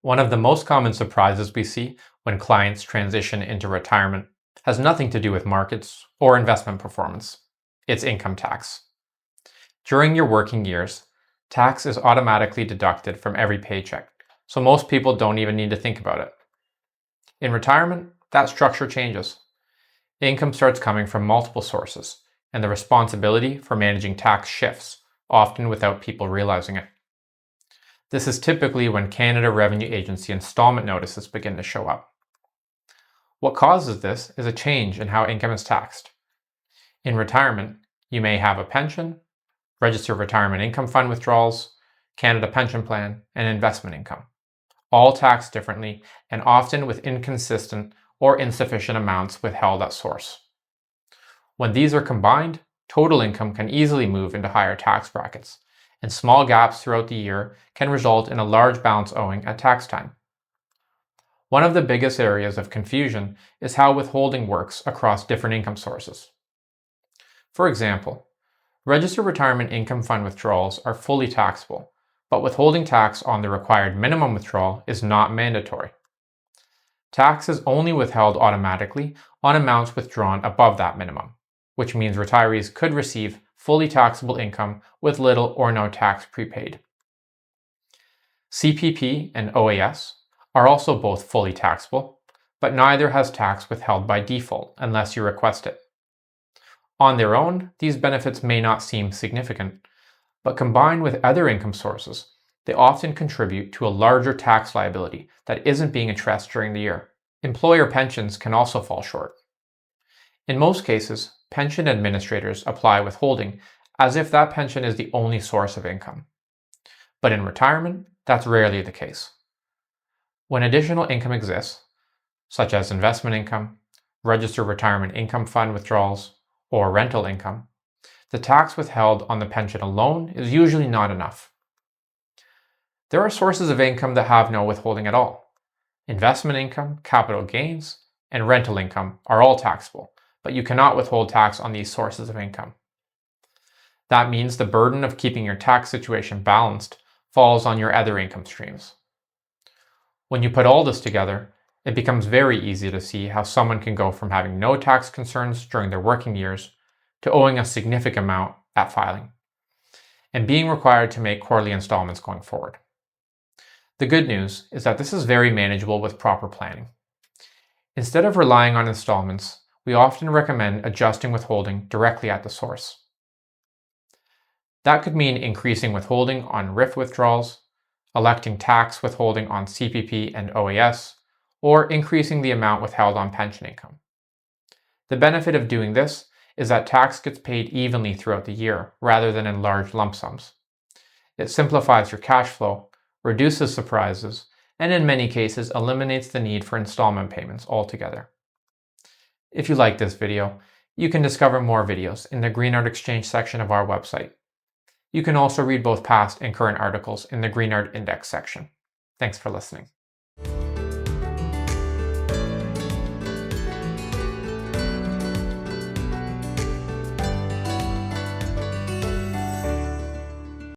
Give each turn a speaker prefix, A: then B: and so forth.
A: One of the most common surprises we see when clients transition into retirement has nothing to do with markets or investment performance. It's income tax. During your working years, tax is automatically deducted from every paycheck, so most people don't even need to think about it. In retirement, that structure changes. Income starts coming from multiple sources, and the responsibility for managing tax shifts, often without people realizing it. This is typically when Canada Revenue Agency installment notices begin to show up. What causes this is a change in how income is taxed. In retirement, you may have a pension, registered retirement income fund withdrawals, Canada Pension Plan, and investment income, all taxed differently and often with inconsistent or insufficient amounts withheld at source. When these are combined, total income can easily move into higher tax brackets, and small gaps throughout the year can result in a large balance owing at tax time. One of the biggest areas of confusion is how withholding works across different income sources. For example, registered retirement income fund withdrawals are fully taxable, but withholding tax on the required minimum withdrawal is not mandatory. Tax is only withheld automatically on amounts withdrawn above that minimum, which means retirees could receive fully taxable income with little or no tax prepaid. CPP and OAS are also both fully taxable, but neither has tax withheld by default unless you request it. On their own, these benefits may not seem significant, but combined with other income sources, they often contribute to a larger tax liability that isn't being addressed during the year. Employer pensions can also fall short. In most cases, pension administrators apply withholding as if that pension is the only source of income. But in retirement, that's rarely the case. When additional income exists, such as investment income, registered retirement income fund withdrawals, or rental income, the tax withheld on the pension alone is usually not enough. There are sources of income that have no withholding at all. Investment income, capital gains, and rental income are all taxable, but you cannot withhold tax on these sources of income. That means the burden of keeping your tax situation balanced falls on your other income streams. When you put all this together, it becomes very easy to see how someone can go from having no tax concerns during their working years to owing a significant amount at filing, and being required to make quarterly installments going forward. The good news is that this is very manageable with proper planning. Instead of relying on installments, we often recommend adjusting withholding directly at the source. That could mean increasing withholding on RIF withdrawals, electing tax withholding on CPP and OAS, or increasing the amount withheld on pension income. The benefit of doing this is that tax gets paid evenly throughout the year rather than in large lump sums. It simplifies your cash flow, reduces surprises, and in many cases eliminates the need for installment payments altogether. If you like this video, you can discover more videos in the Greenard Exchange section of our website. You can also read both past and current articles in the Greenard Index section. Thanks for listening.